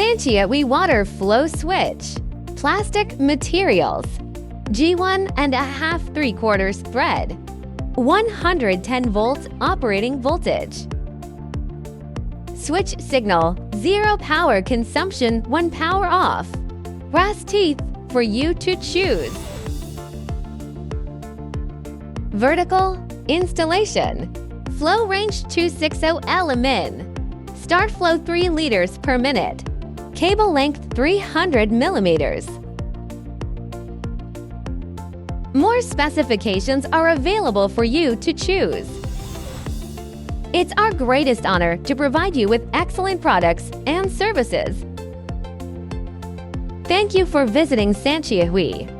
SANQIAOHUI water flow switch. Plastic materials. G1.5 3/4 thread. 110 volts operating voltage. Switch signal, 0 power consumption when power off. Brass teeth for you to choose. Vertical installation. Flow range 260 min. Start flow 3 liters per minute. Cable length 300 millimeters. More specifications are available for you to choose. It's our greatest honor to provide you with excellent products and services. Thank you for visiting SANQIAOHUI.